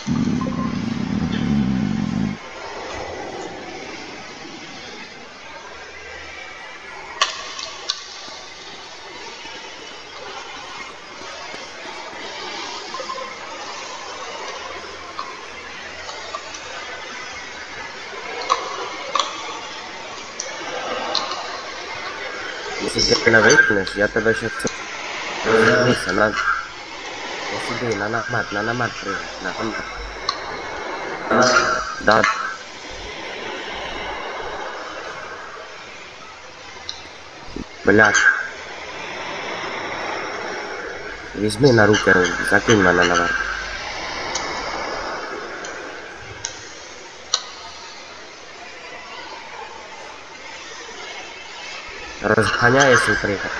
Если на weakness, я тебе ще це... Дивися, на... Посиди, на намат, на намат прийде, на намат. Да. Блядь. Візьми на руки, закинь мене наверх. Розганяє свій приход.